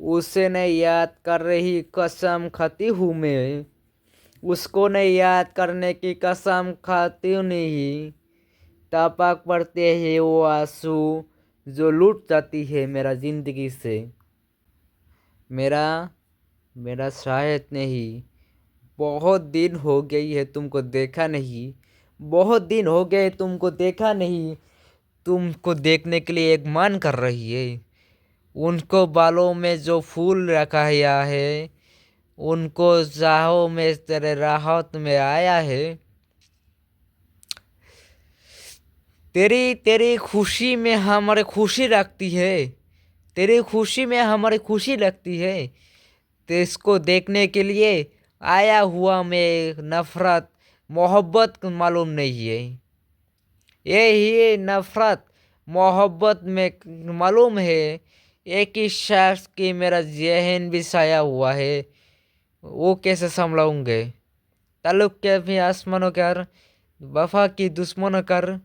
उसे नहीं याद कर रही कसम खाती हूँ मैं। उसको नहीं याद करने की कसम खाती हूँ नहीं। टपक पड़ते हैं वो आंसू जो लूट जाती है मेरा जिंदगी से। मेरा मेरा शायद नहीं। बहुत दिन हो गई है तुमको देखा नहीं। बहुत दिन हो गए तुमको देखा नहीं। तुमको देखने के लिए एक मन कर रही है। उनको बालों में जो फूल रखा गया है उनको चाहों में तेरे राहत में आया है। तेरी तेरी खुशी में हमारी खुशी लगती है। तेरी खुशी में हमारी खुशी लगती है। तो इसको देखने के लिए आया हुआ मैं नफरत मोहब्बत मालूम नहीं है। ये नफरत मोहब्बत में मालूम है। एक ही शख्स की मेरा जहन भी साया हुआ है। वो कैसे संभलाऊंगे। ताल्लुक के भी आसमानों कर वफा की दुश्मनों कर।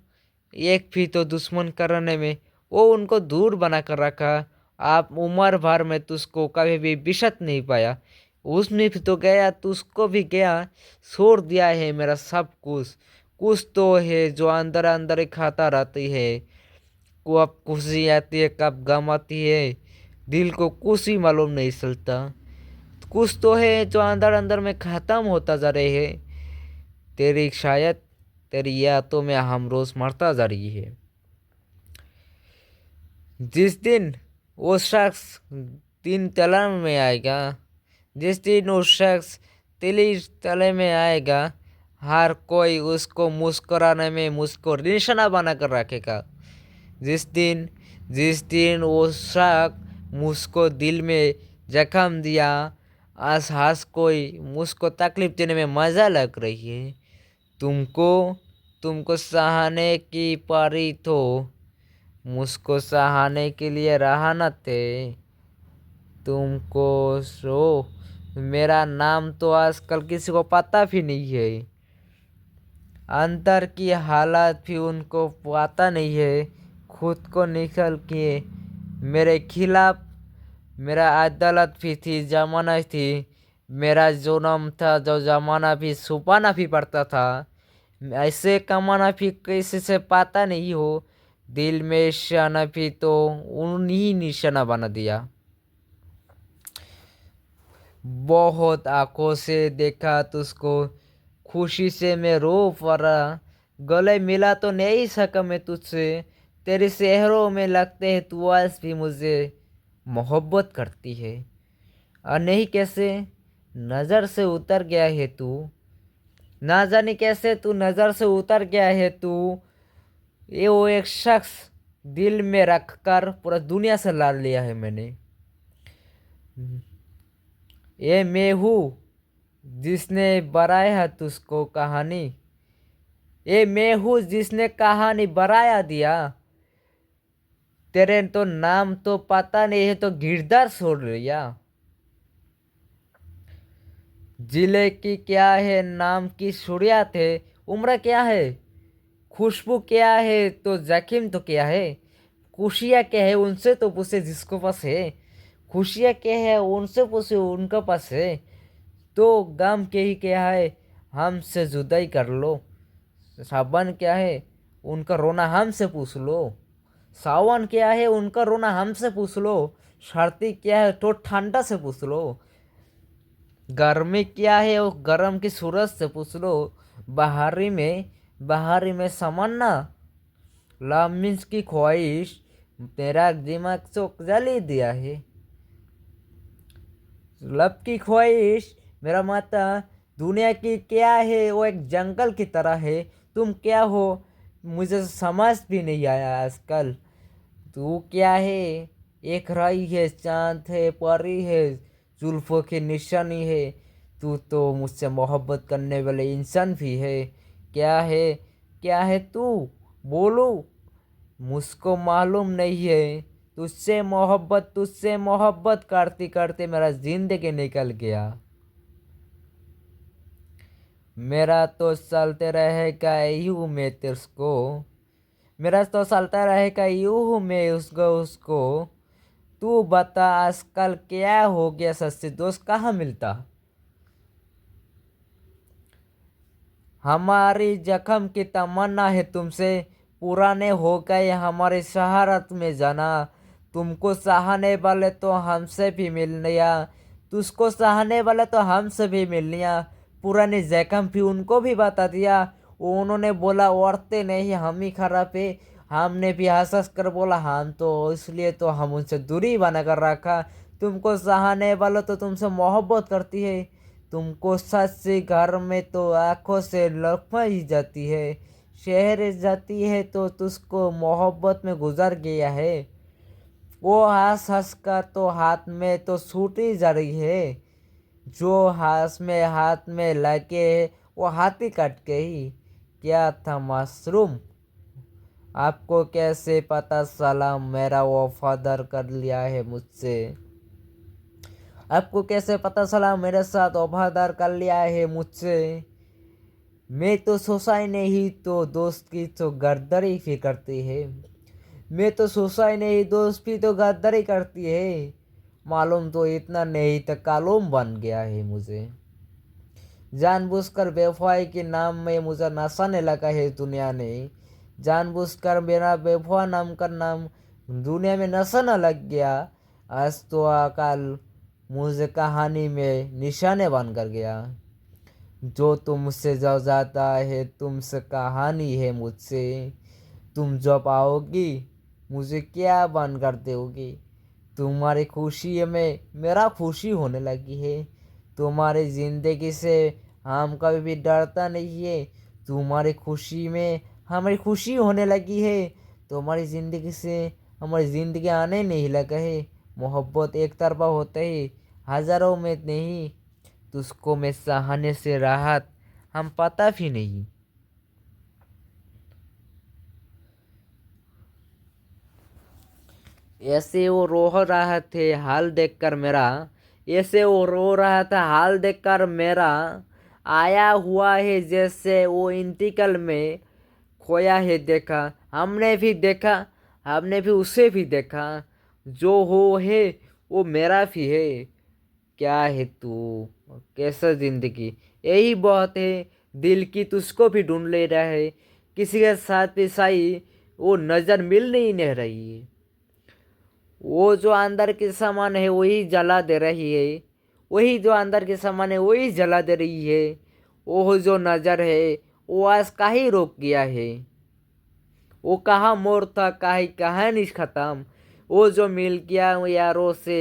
एक भी तो दुश्मन करने में वो उनको दूर बना कर रखा। आप उम्र भर में तुझको कभी भी बिसत नहीं पाया। उसमें भी तो गया तुझको भी गया। छोड़ दिया है मेरा सब कुछ। कुछ तो है जो अंदर अंदर ही खाता रहती है। कब खुशी आती है कब गम आती है। दिल को कुछ ही मालूम नहीं चलता। कुछ तो है जो अंदर अंदर में खत्म होता जा रहे है। तेरी शायद तेरी यादों में हम रोज मरता जा रही है। जिस दिन वो शख्स तीन तला में आएगा। जिस दिन वो शख्स तिली तले में आएगा। हर कोई उसको मुस्कुराने में मुझको निशाना बना कर रखेगा। जिस दिन वो शख्स मुझको दिल में जख्म दिया। आज हंस कोई मुझको तकलीफ देने में मजा लग रही है। तुमको तुमको सहाने की पारी तो मुझको सहाने के लिए रहा न थे। तुमको सो मेरा नाम तो आजकल किसी को पता भी नहीं है। अंदर की हालत भी उनको पता नहीं है। खुद को निकल के मेरे खिलाफ मेरा अदालत भी थी जमाना थी। मेरा जो नाम था जो जमाना भी छुपाना भी पड़ता था। ऐसे कमाना भी किसी से पता नहीं हो। दिल में निशाना भी तो उन्हीं निशाना बना दिया। बहुत आंखों से देखा तुझको। खुशी से मैं रो पड़ा। गले मिला तो नहीं सका मैं तुझसे। तेरे चेहरों में लगते हैं तू आज भी मुझे मोहब्बत करती है। और नहीं कैसे नज़र से उतर गया है तू। ना जाने कैसे तू नज़र से उतर गया है तू। ये वो एक शख्स दिल में रख कर पूरा दुनिया से ला लिया है मैंने। ये मैं हूँ जिसने बनाया तुझको कहानी। ये मैं हूँ जिसने कहानी बनाया दिया। तेरे तो नाम तो पता नहीं है तो गिरदार छोड़ लिया। जिले की क्या है नाम की सूर्या थे। उम्र क्या है खुशबू क्या है तो जख्म तो क्या है। खुशियाँ क्या है उनसे तो पूछे जिसको पास है। खुशियाँ क्या है उनसे पूछे उनके पास है। तो गम के ही क्या है हमसे जुदाई कर लो। सावन क्या है उनका रोना हमसे पूछ लो। सावन क्या है उनका रोना हमसे पूछ लो। सर्दी क्या है तो ठंडा से पूछ लो। गर्मी क्या है वो गर्म की सूरज से पूछ लो। बहारी में समन्ना लामिंस की ख्वाहिश तेरा दिमाग चौक जली दिया है। लब की ख्वाहिश मेरा माता दुनिया की क्या है वो एक जंगल की तरह है। तुम क्या हो मुझे समझ भी नहीं आया आजकल। तू क्या है एक राई है चांद है परी है जुल्फों की निशानी है। तू तो मुझसे मोहब्बत करने वाले इंसान भी है। क्या है क्या है तू बोलो मुझको मालूम नहीं है। तुझसे मोहब्बत करते करते मेरा जिंदगी निकल गया। मेरा तो चलते रहेगा यूं मैं तेरे मेरा तो चलता रहेगा यूं मैं उसको उसको। तू बता आजकल क्या हो गया, सच्चे दोस्त कहाँ मिलता। हमारी जख्म की तमन्ना है तुमसे, पुराने हो गए हमारे शहारत में जाना। तुमको चाहने वाले तो हमसे भी मिल लिया, तुझको चाहने वाले तो हमसे भी मिल लिया। पुरानी जख्म भी उनको भी बता दिया। उन्होंने बोला औरतें नहीं हम ही खराब है। हमने भी हंस हंस कर बोला हम तो इसलिए तो हम उनसे दूरी बना कर रखा। तुमको चाहने वाला तो तुमसे मोहब्बत करती है। तुमको सच से घर में तो आंखों से लपक ही जाती है। शहर जाती है तो तुझको मोहब्बत में गुजर गया है। वो हंस हंस कर तो हाथ में तो छूटी जा रही है। जो हाथ में लगे वो हाथी कट गई। क्या था मशरूम, आपको कैसे पता चला मेरा वफादार कर लिया है मुझसे। आपको कैसे पता चला मेरे साथ वफादार कर लिया है मुझसे। मैं तो सोचा ही नहीं तो दोस्त की तो गद्दारी भी करती है। मैं तो सोचा ही नहीं दोस्त भी तो गद्दारी करती है। मालूम तो इतना नहीं तो कालूम बन गया है मुझे। जानबूझकर बेवफाई के नाम में मुझे नसाने लगा है दुनिया ने। जानबूझकर मेरा बेवफा नाम का नाम दुनिया में नसाना लग गया। आज तो अकाल मुझे कहानी में निशाने बन कर गया। जो तुमसे जो जाता है तुमसे कहानी है मुझसे। तुम जब आओगी मुझे क्या बन कर दोगी। तुम्हारी खुशी में मेरा खुशी होने लगी है। तुम्हारी ज़िंदगी से हम कभी भी डरता नहीं है। तुम्हारी खुशी में हमारी खुशी होने लगी है। तुम्हारी ज़िंदगी से हमारी ज़िंदगी आने नहीं लगा है। मोहब्बत एक तरफा होता है हज़ारों में नहीं। तुझको मैं चाहने से राहत हम पता भी नहीं। ऐसे वो रो रहा थे हाल देखकर मेरा। ऐसे वो रो रहा था हाल देखकर मेरा। आया हुआ है जैसे वो इंतकाल में खोया है देखा। हमने भी देखा, हमने भी उसे भी देखा। जो हो है वो मेरा भी है। क्या है तू, कैसा जिंदगी, यही बहुत है। दिल की तुझको भी ढूंढ ले रहा है। किसी के साथ भी सही वो नज़र मिल नहीं रही है। वो जो अंदर के सामान है वही जला दे रही है। वही जो अंदर के सामान है वही जला दे रही है। वो जो नज़र है वो आज का ही रोक गया है। वो कहाँ मोड़ था काहे कहानी खत्म। वो जो मिल गया यारों से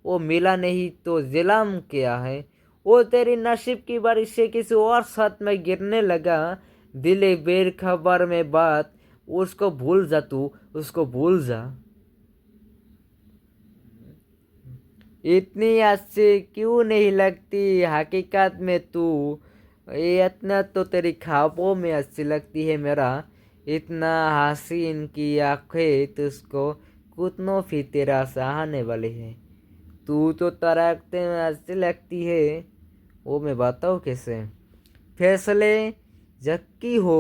वो मिला नहीं तो जिलाम किया है। वो तेरी नसीब की बारिश से किसी और साथ में गिरने लगा। दिले बेखबर में बात, उसको भूल जा तू, उसको भूल जा। इतनी अच्छी क्यों नहीं लगती हकीकत में तू। ये इतना तो तेरी ख्वाबों में अच्छी लगती है मेरा। इतना हसीन की आंखें तुझको कितनों भी तेरा सहाने वाले हैं। तू तो तराकते में अच्छी लगती है। वो मैं बताऊँ कैसे। फैसले जक्की हो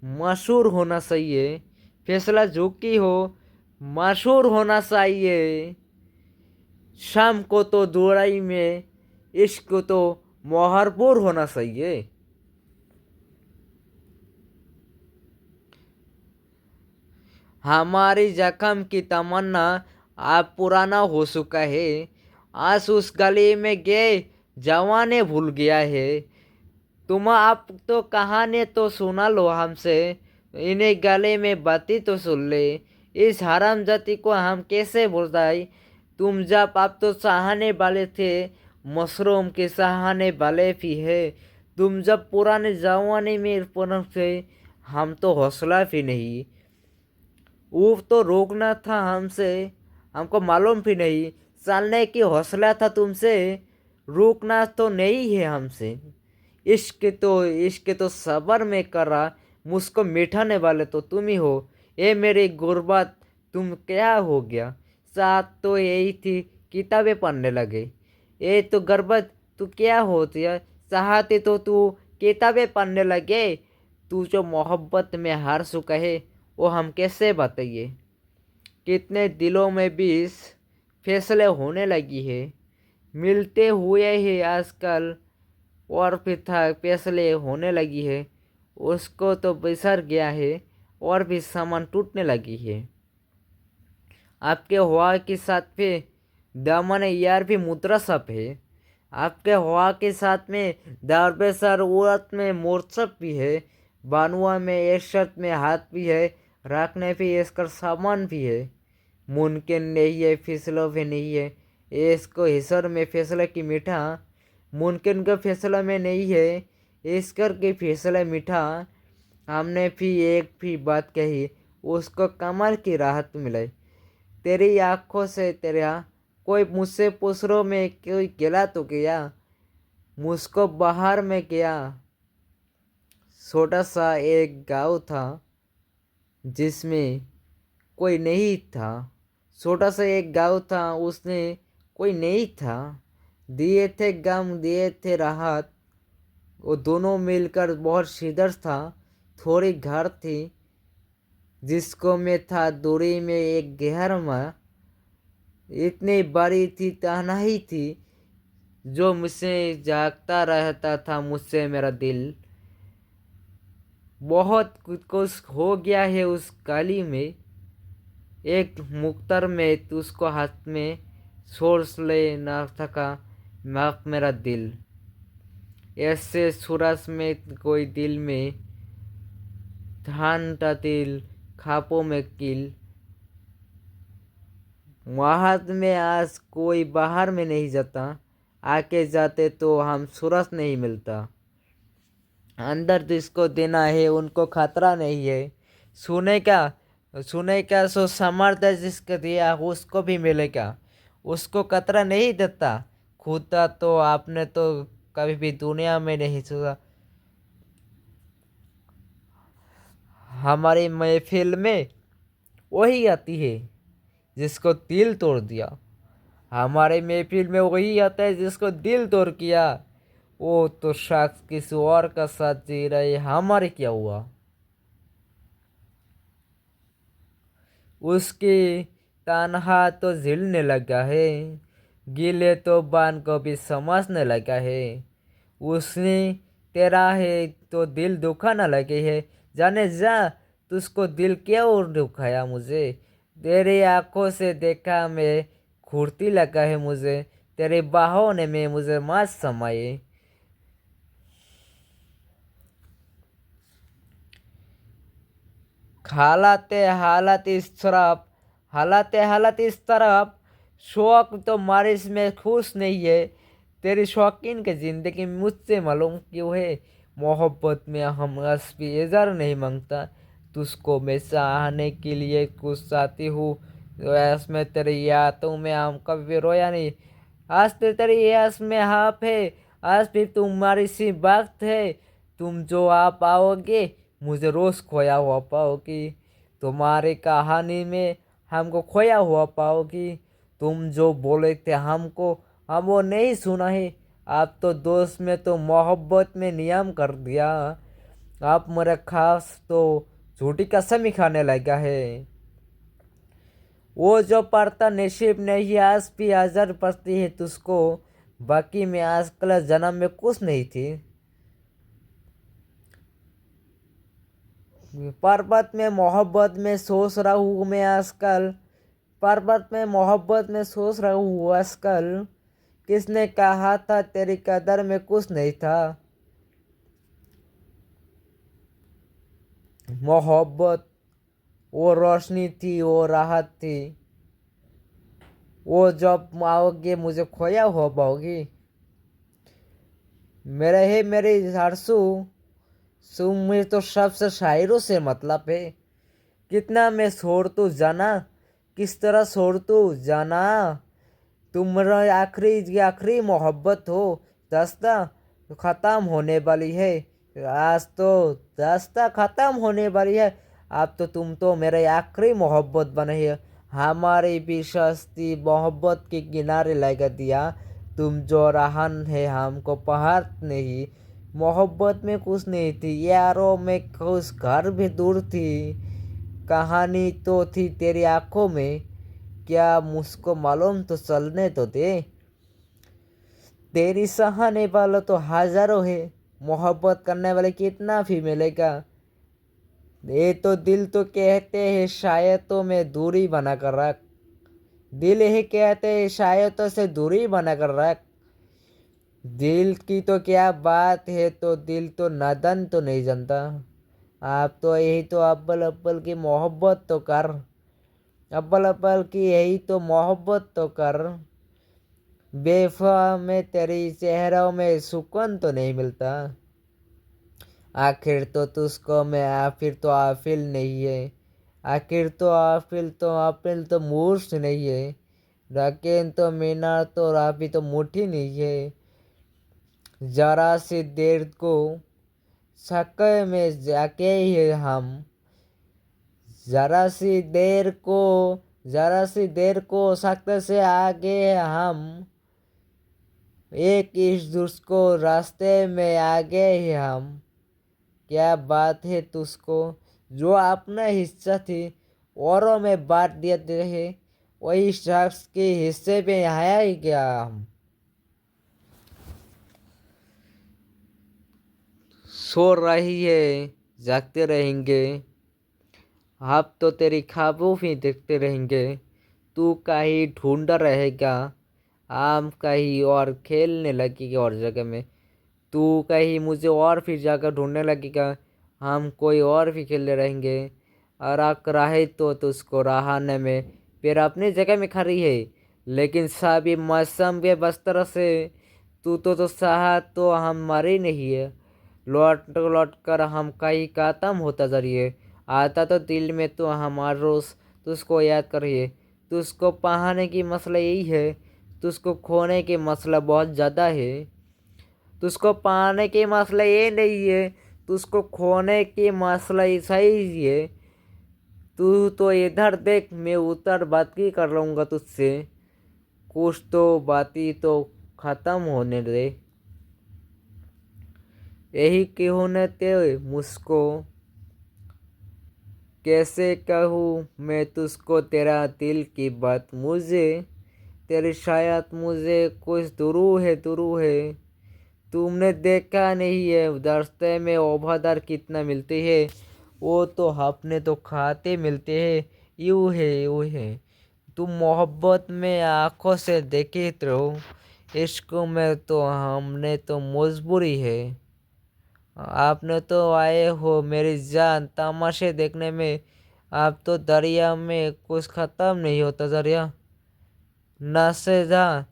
मशहूर होना चाहिए। फैसला जो की हो मशहूर होना चाहिए। शाम को तो दोराई में इश्क तो मोहरपुर होना चाहिए। हमारी जख्म की तमन्ना अब पुराना हो चुका है। आज उस गली में गए जवाने भूल गया है। तुम आप तो कहानी तो सुना लो हमसे। इन्हें गले में बाती तो सुन ले। इस हराम जाति को हम कैसे भुलाए। तुम जब आप तो चाहने वाले थे, मशरूम के चाहने वाले भी है। तुम जब पुराने जवानी में पुनः थे, हम तो हौसला भी नहीं। वो तो रोकना था हमसे, हमको मालूम भी नहीं। चलने की हौसला था तुमसे, रोकना तो नहीं है हमसे। इश्क तो सबर में करा, मुझको मिठाने वाले तो तुम ही हो। ये मेरी गुर्बत तुम क्या हो गया। साथ तो यही थी किताबें पढ़ने लगे। ये तो गुर्बत तू क्या होती है। चाहते तो तू किताबें पढ़ने लगे। तू जो मोहब्बत में हार चुका है वो हम कैसे बताइए। कितने दिलों में बीस फैसले होने लगी है, मिलते हुए ही आजकल और भी था फैसले होने लगी है। उसको तो बिसर गया है और भी सामान टूटने लगी है। आपके हवा के साथ में दामन यार भी मुद्रा सप है। आपके हवा के साथ में दारबेसर उड़त में मोरसप भी है। बानुआ में एशत में हाथ भी है। रखने भी इसका सामान भी है। मुमकिन नहीं है फैसलों भी नहीं है। इसको हिसर में फैसला की मीठा मुमकिन का फैसला में नहीं है। ईश्वर के फैसला मीठा। हमने भी एक भी बात कही उसको कमर की राहत मिले। तेरी आंखों से तेरा कोई मुझसे पुसरों में कोई गिला तो गया, मुझको बाहर में गया। छोटा सा एक गाँव था जिसमें कोई नहीं था। छोटा सा एक गाँव था उसमें कोई नहीं था। दिए थे गम दिए थे राहत। वो दोनों मिलकर बहुत शीदर था। थोड़ी घर थी जिसको में था दूरी में एक गहर में। इतनी बड़ी थी तन्हाई थी जो मुझसे जागता रहता था मुझसे मेरा दिल। बहुत कुछ हो गया है उस गली में। एक मुख्तर में तो उसको हाथ में छोड़ ले ना सका माफ मेरा दिल। ऐसे सूरज में कोई दिल में धान का तिल खापों में किल। वहाद में आज कोई बाहर में नहीं जाता। आके जाते तो हम सूरज नहीं मिलता। अंदर जिसको देना है उनको खतरा नहीं है। सुने का सो सामर्थ्य जिसको दिया उसको भी मिलेगा। उसको खतरा नहीं देता। खुदा तो आपने तो कभी भी दुनिया में नहीं सुना। हमारी महफिल में वही आती है जिसको दिल तोड़ दिया। हमारे महफिल में वही आता है जिसको दिल तोड़ किया। वो तो शख्स किसी और का साथ जी रहे, हमारे क्या हुआ। उसकी तन्हा तो झिलने लगा है, गीले तो बान को भी समझने लगा है। उसने तेरा है तो दिल दुखाना लगे है। जाने जा तुझको दिल क्या और दुखाया मुझे। तेरी आंखों से देखा मैं घुरती लगा है मुझे। तेरे बाहों ने में मुझे मात समाये। हालात इस तरफ शौक तो मारिश में खुश नहीं है। तेरी शौकीन की जिंदगी मुझसे मालूम क्यों है। मोहब्बत में हम असली इज़हार नहीं मांगता। तुझको मैं चाहने के लिए कुछ चाहती हूँ। इसमें तेरी यादों में हम कभी रोया नहीं। आज तो तेरी याद में हाफ है। आज भी तुम्हारी सी वक्त है। तुम जो आ पाओगे मुझे रोज खोया हुआ पाओगी। तुम्हारी कहानी में हमको खोया हुआ पाओगी। तुम जो बोले थे हमको हम वो नहीं सुना है। आप तो दोस्त में तो मोहब्बत में नियम कर दिया। आप मेरे खास तो झूठी कसम ही खाने लगा है। वो जो पढ़ता नसीब नहीं आज भी हाजर पड़ती है तुझको। बाकी में आजकल जन्म में कुछ नहीं थी। पर्वत में मोहब्बत में सोच रहा हूँ मैं आजकल। पर्वत में मोहब्बत में सोच रहा हूँ आजकल। किसने कहा था तेरी कदर में कुछ नहीं था। मोहब्बत वो रोशनी थी वो राहत थी। वो जब आओगे मुझे खोया हो पाओगी। मेरे हरसू में तो सबसे शायरों से मतलब है। कितना मैं छोड़ तू जाना किस तरह छोड़ तू जाना। तुम्हारा आखिरी मोहब्बत हो दास्ता ख़त्म होने वाली है। आज तो दास्ता ख़त्म होने वाली है। अब तो तुम तो मेरे आखिरी मोहब्बत बने है। हमारी भी सस्ती मोहब्बत के किनारे लगा दिया। तुम जो रहन है हमको पहाड़ नहीं। मोहब्बत में कुछ नहीं थी यारों में कुछ घर भी दूर थी। कहानी तो थी तेरी आंखों में। क्या मुझको मालूम तो चलने तो दे। तेरी सहाने वाले तो हजारों है, मोहब्बत करने वाले कितना भी मिलेगा। ये तो दिल तो कहते हैं शायद तो मैं दूरी बना कर रख। दिल ही कहते हैं शायद तो से दूरी बना कर रख। दिल की तो क्या बात है, तो दिल तो नादान तो नहीं जानता। आप तो यही तो अब्बल अब्बल की मोहब्बत तो कर। अब्बल अब्बल की यही तो मोहब्बत तो कर। बेवफा में तेरी चेहरों में सुकून तो नहीं मिलता। आखिर तो तुझको मैं आफिर तो आफिल नहीं है। आखिर तो आफिल तो मूर्छ नहीं है। रकेन तो मीनार तो राफी तो मुट्ठी नहीं है। जरा सी देर को शक्कर में जाके ही हम। जरा सी देर को जरा सी देर को शक्कर से आगे हम। एक इस दूसरे को रास्ते में आगे ही हम। क्या बात है तुझको, जो अपना हिस्सा थी औरों में बांट देते हैं, वही शख्स के हिस्से पे आया ही क्या हम। सो रही है, जागते रहेंगे, आप तो तेरी ख्वाबों भी देखते रहेंगे। तू कहीं ढूंढ रहेगा, हम कहीं और खेलने लगेगी और जगह में। तू कहीं मुझे और फिर जगह ढूंढने लगेगा, हम कोई और भी खेलते रहेंगे। और आक रहे तो तुझको रहाने में फिर अपनी जगह में खड़ी है। लेकिन सभी मौसम के बस्तर से तू तो सहा तो हम मरे नहीं है। लौट लौट कर हम कहीं खत्म होता जा रही है। आता तो दिल में तो हमार रोज तुझको याद करिए। तुझको पाने की मसला यही है, तुझको खोने की मसला बहुत ज़्यादा है। तुझको पाने की मसला ये नहीं है, तुझको खोने की मसला ऐसा ही है। तू तो इधर देख, मैं उधर बात की कर लूँगा तुझसे। कुछ तो बाती तो ख़त्म होने दे। यही क्यों न ते मुझको कैसे कहूँ मैं तुझको तेरा दिल की बात। मुझे तेरी शायद मुझे कुछ दुरू है। तुमने देखा नहीं है रास्ते में औभादार कितना मिलते हैं, वो तो अपने तो खाते मिलते हैं। यूँ है तुम मोहब्बत में आंखों से देखे रहो, इश्क में तो हमने तो मजबूरी है। आपने तो आए हो मेरी जान तमाशे देखने में। आप तो दरिया में कुछ ख़त्म नहीं होता दरिया ना से जा।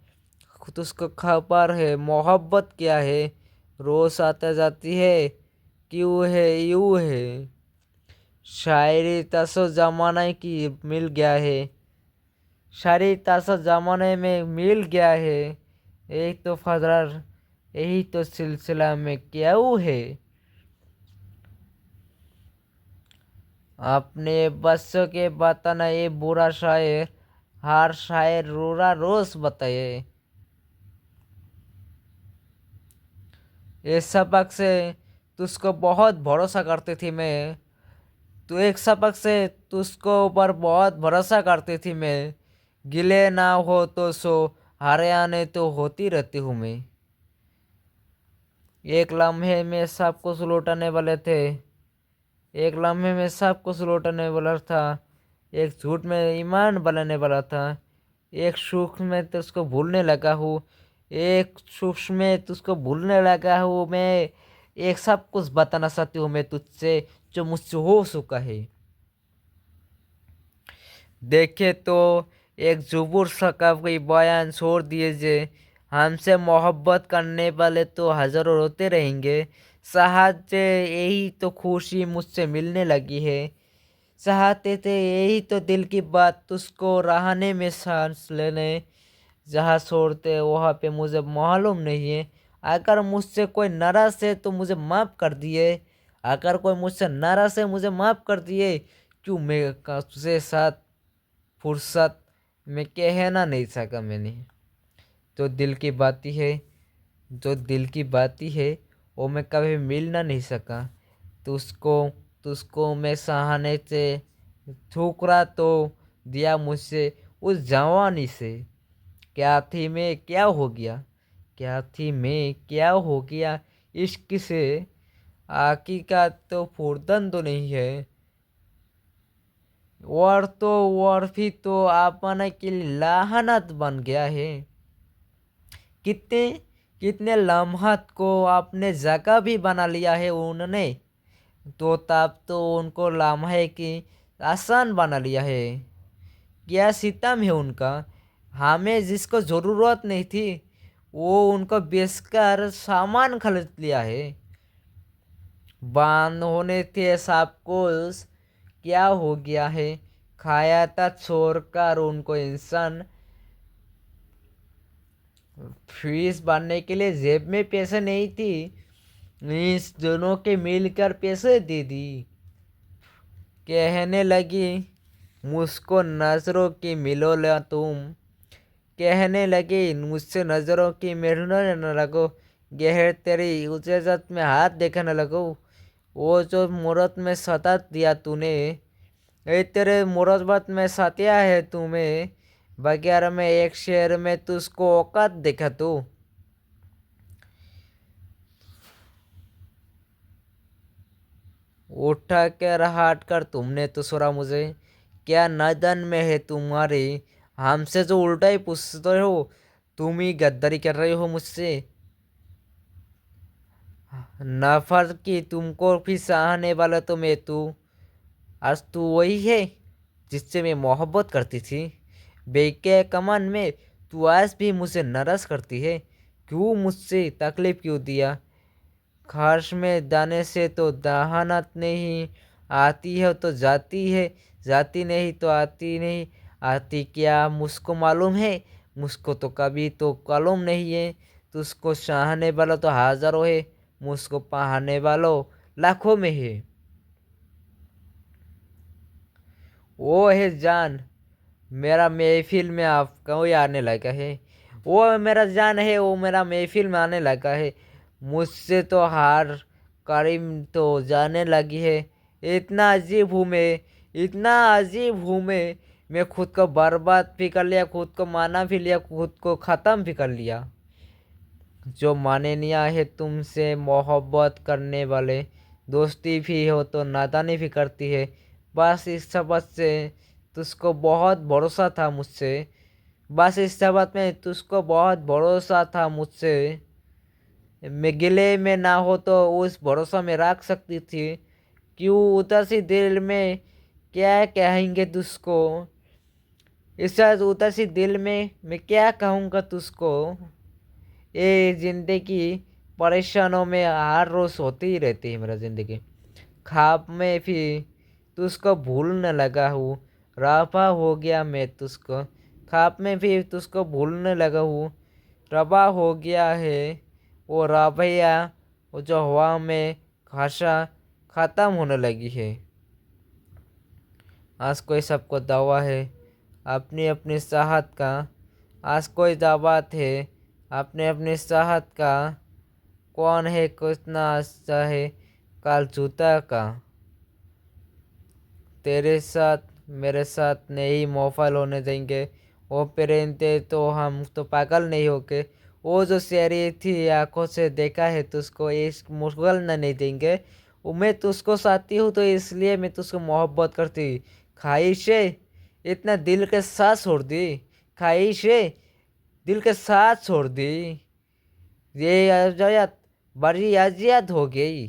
खुद उसको खबर है मोहब्बत क्या है, रोज आता जाती है। क्यों है यूं है, शायरी तसो जमाने की मिल गया है। शायरी तसो जमाने में मिल गया है। एक तो फजर यही तो सिलसिला में क्या है। अपने बस के बताना ये बुरा शायर, हर शायर रोरा रोज बताए। ये सबक से तुझको बहुत भरोसा करती थी मैं। तू एक सबक से तुझको ऊपर बहुत भरोसा करती थी मैं। गिले ना हो तो सो, हारे आने तो होती रहती हूँ मैं। एक लम्हे में सब कुछ लौटाने वाले थे। एक लम्हे में सब कुछ लौटाने वाला था। एक झूठ में ईमान बनाने वाला था। एक सुख में तुझको भूलने लगा हूँ। एक सुख में तुझको भूलने लगा हूँ मैं। एक सब कुछ बताना चाहती हूँ मैं तुझसे, जो मुझसे हो चुका है। देखे तो एक जुबुर सका कोई बयान छोड़ दिए जे, हमसे मोहब्बत करने वाले तो हजारों रोते रहेंगे। चाहते यही तो खुशी मुझसे मिलने लगी है। चाहते थे यही तो दिल की बात तुझको रहने में सांस लेने। जहाँ छोड़ते वहाँ पे मुझे मालूम नहीं है। अगर मुझसे कोई नाराज़ है तो मुझे माफ़ कर दिए। अगर कोई मुझसे नाराज़ है मुझे माफ़ कर दिए। क्यों मैं तुझे साथ फुर्सत में कहना नहीं सका मैंने। जो दिल की बाती है, जो दिल की बाती है वो मैं कभी मिल ना नहीं सका। तुझको तुझको मैं सहाने से ठुकरा तो दिया मुझसे, उस जवानी से। क्या थी मैं क्या हो गया, क्या थी मैं क्या हो गया इश्क से। आकी का तो फुर्दन तो नहीं है, और तो और भी तो आपने के लिए लाहनत बन गया है। कितने कितने लम्हात को आपने जगह भी बना लिया है उन्होंने, तो तब तो उनको लम्हे की आसान बना लिया है। क्या सितम है उनका, हमें जिसको ज़रूरत नहीं थी वो उनको बेचकर सामान खरीद लिया है। बांध होने थे सब कुछ, क्या हो गया है। खाया था छोड़कर उनको इंसान, फीस भरने के लिए जेब में पैसे नहीं थी, इस दोनों के मिलकर पैसे दे दी। कहने लगी मुझको नजरों की मिलो ला तुम, कहने लगी मुझसे नजरों की मिलने न लगो, गहर तेरी इज्जत में हाथ देखने लगो। वो जो मुहूर्त में सता दिया तूने, ए तेरे मुरब्बत में सत्या है तुम्हें, बगैर में एक शेर में तुझको औकात देखा तू। उठा कर हट कर तुमने तो सुरा मुझे, क्या नदन में है तुम्हारी, हमसे जो उल्टा ही पूछते हो, तुम ही गद्दारी कर रहे हो मुझसे। नफरत की तुमको भी सहने वाला तो मैं तू, आज तू वही है जिससे मैं मोहब्बत करती थी। बेके कमान में तू आज भी मुझे नाराज करती है, क्यों मुझसे तकलीफ क्यों दिया। खार्श में दाने से तो दहानत नहीं, आती है तो जाती है, जाती नहीं तो आती नहीं। आती क्या मुझको मालूम है, मुझको तो कभी तो मालूम नहीं है। तुझको चाहने वाला तो हजारों है, मुझको पाने वालों लाखों में है। वो है जान मेरा महफिल में आपका कोई आने लगा है, वो मेरा जान है वो मेरा महफिल में आने लगा है। मुझसे तो हार करीम तो जाने लगी है। इतना अजीब हूँ मैं, इतना अजीब हूँ मैं खुद को बर्बाद भी कर लिया, खुद को माना भी लिया, खुद को ख़त्म भी कर लिया। जो माने निया है तुमसे मोहब्बत करने वाले, दोस्ती भी हो तो नादानी भी करती है। बस इस सबक से तुझको बहुत भरोसा था मुझसे, बस इस सबक में तुझको बहुत भरोसा था मुझसे। मैं गिले में ना हो तो उस भरोसा में रख सकती थी। क्यों उदासी दिल में क्या कहेंगे तुझको, इस उदासी दिल में मैं क्या कहूँगा तुझको। ये ज़िंदगी परेशानों में हर रोज़ होती ही रहती है मेरा ज़िंदगी। ख्वाब में भी तुझको भूलने लगा हूँ, रवा हो गया मैं तुझको। ख्वाब में भी तुझको भूलने लगा हूँ, रवा हो गया है वो रवैया, वो जो हवा में भाषा ख़त्म होने लगी है। आज कोई सबको दावा है अपनी अपनी चाहत का, आज कोई दावत है अपने अपने चाहत का। कौन है कितना अच्छा है काल जूता का, तेरे साथ मेरे साथ नहीं मोफल होने देंगे। वो पहनते तो हम तो पागल नहीं होके, वो जो शेरी थी आंखों से देखा है तुझको इस मुश्किल न नहीं देंगे। वो मैं तुझको चाहती हूँ तो इसलिए मैं तुझको मोहब्बत करती। ख्वाहिशें इतना दिल के साथ छोड़ दी, ख्वाहिशें दिल के साथ छोड़ दी, ये अजायत बड़ी अजियत हो गई।